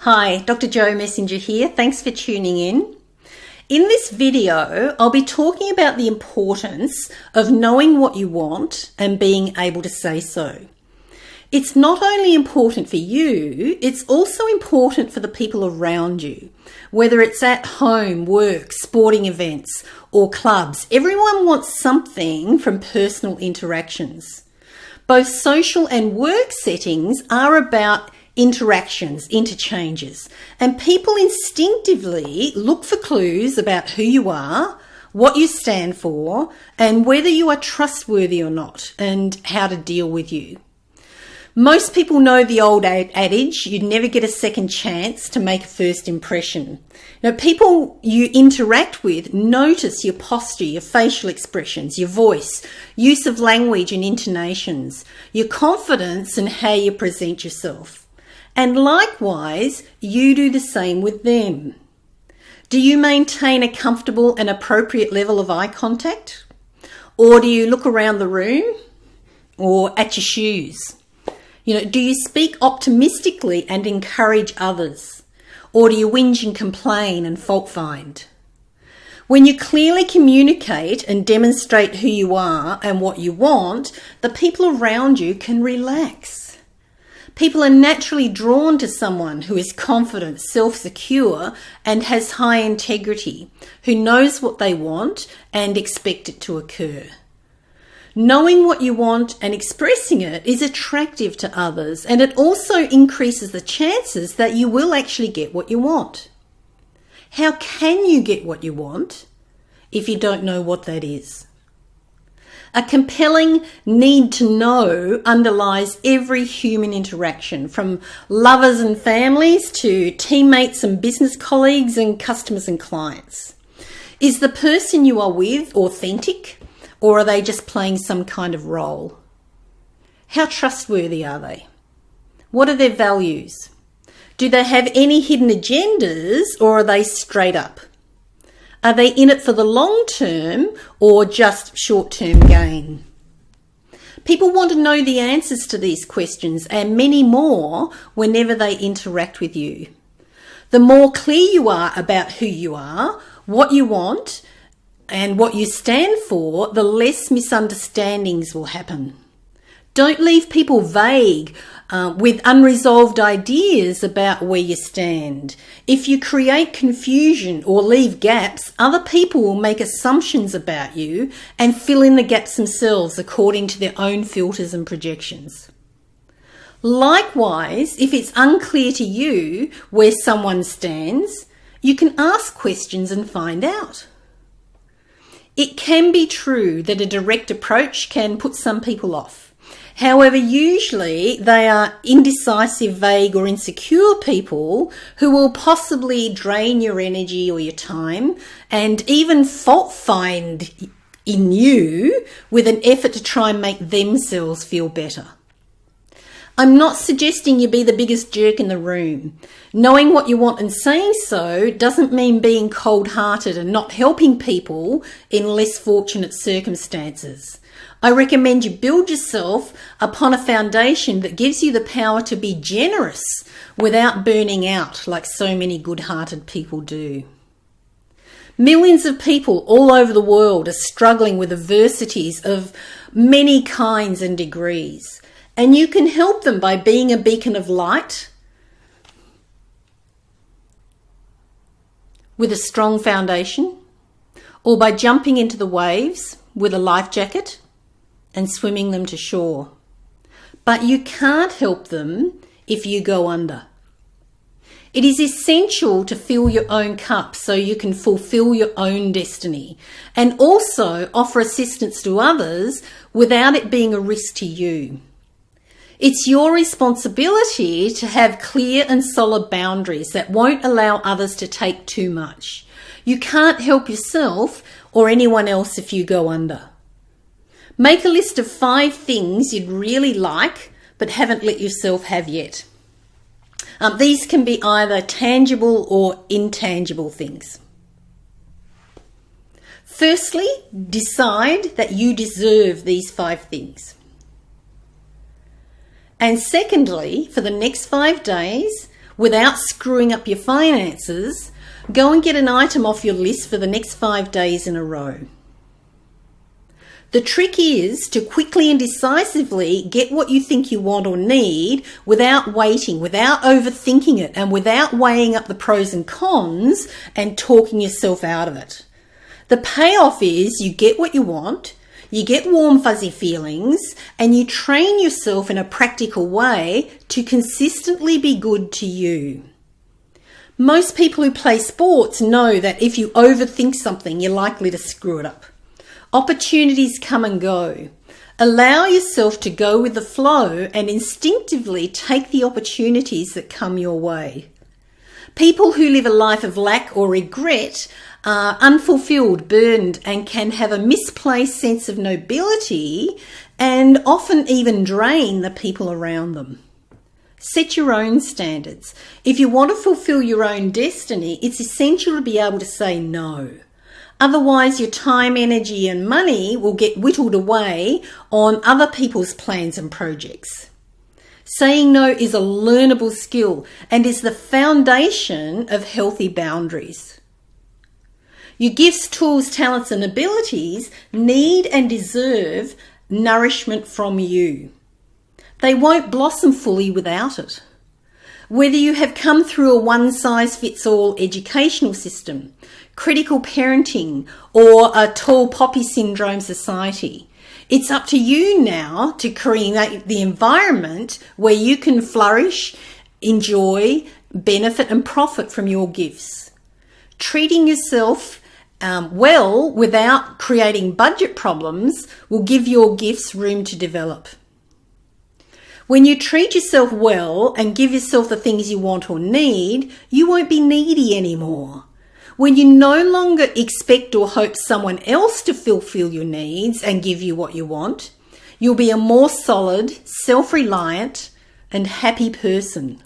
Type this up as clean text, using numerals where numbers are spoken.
Hi, Dr. Jo Messenger here. Thanks for tuning in. In this video, I'll be talking about the importance of knowing what you want and being able to say so. It's not only important for you, it's also important for the people around you. Whether it's at home, work, sporting events, or clubs, everyone wants something from personal interactions. Both social and work settings are about interactions, interchanges, and people instinctively look for clues about who you are, what you stand for, and whether you are trustworthy or not, and how to deal with you. Most people know the old adage, you never get a second chance to make a first impression. Now, people you interact with notice your posture, your facial expressions, your voice, use of language and intonations, your confidence and how you present yourself. And likewise, you do the same with them. Do you maintain a comfortable and appropriate level of eye contact? Or do you look around the room or at your shoes? Do you speak optimistically and encourage others? Or do you whinge and complain and fault find? When you clearly communicate and demonstrate who you are and what you want, the people around you can relax. People are naturally drawn to someone who is confident, self-secure, and has high integrity, who knows what they want and expect it to occur. Knowing what you want and expressing it is attractive to others, and it also increases the chances that you will actually get what you want. How can you get what you want if you don't know what that is? A compelling need to know underlies every human interaction, from lovers and families to teammates and business colleagues and customers and clients. Is the person you are with authentic, or are they just playing some kind of role? How trustworthy are they? What are their values? Do they have any hidden agendas, or are they straight up? Are they in it for the long term or just short-term gain? People want to know the answers to these questions and many more whenever they interact with you. The more clear you are about who you are, what you want, and what you stand for, the less misunderstandings will happen. Don't leave people vague with unresolved ideas about where you stand. If you create confusion or leave gaps, other people will make assumptions about you and fill in the gaps themselves according to their own filters and projections. Likewise, if it's unclear to you where someone stands, you can ask questions and find out. It can be true that a direct approach can put some people off. However, usually they are indecisive, vague or insecure people who will possibly drain your energy or your time and even fault find in you with an effort to try and make themselves feel better. I'm not suggesting you be the biggest jerk in the room. Knowing what you want and saying so doesn't mean being cold-hearted and not helping people in less fortunate circumstances. I recommend you build yourself upon a foundation that gives you the power to be generous without burning out like so many good-hearted people do. Millions of people all over the world are struggling with adversities of many kinds and degrees, and you can help them by being a beacon of light with a strong foundation, or by jumping into the waves with a life jacket and swimming them to shore. But you can't help them if you go under. It is essential to fill your own cup so you can fulfill your own destiny and also offer assistance to others without it being a risk to you. It's your responsibility to have clear and solid boundaries that won't allow others to take too much. You can't help yourself or anyone else if you go under. Make a list of 5 things you'd really like but haven't let yourself have yet. These can be either tangible or intangible things. Firstly, decide that you deserve these 5 things. And secondly, for the next 5 days, without screwing up your finances, go and get an item off your list for the next 5 days in a row. The trick is to quickly and decisively get what you think you want or need without waiting, without overthinking it, and without weighing up the pros and cons and talking yourself out of it. The payoff is you get what you want, you get warm fuzzy feelings, and you train yourself in a practical way to consistently be good to you. Most people who play sports know that if you overthink something, you're likely to screw it up. Opportunities come and go. Allow yourself to go with the flow and instinctively take the opportunities that come your way. People who live a life of lack or regret are unfulfilled, burdened, and can have a misplaced sense of nobility and often even drain the people around them. Set your own standards. If you want to fulfill your own destiny, it's essential to be able to say no. Otherwise, your time, energy, and money will get whittled away on other people's plans and projects. Saying no is a learnable skill and is the foundation of healthy boundaries. Your gifts, tools, talents, and abilities need and deserve nourishment from you. They won't blossom fully without it. Whether you have come through a one-size-fits-all educational system, critical parenting, or a tall poppy syndrome society, it's up to you now to create the environment where you can flourish, enjoy, benefit, and profit from your gifts. Treating yourself well without creating budget problems will give your gifts room to develop. When you treat yourself well and give yourself the things you want or need, you won't be needy anymore. When you no longer expect or hope someone else to fulfill your needs and give you what you want, you'll be a more solid, self-reliant, and happy person.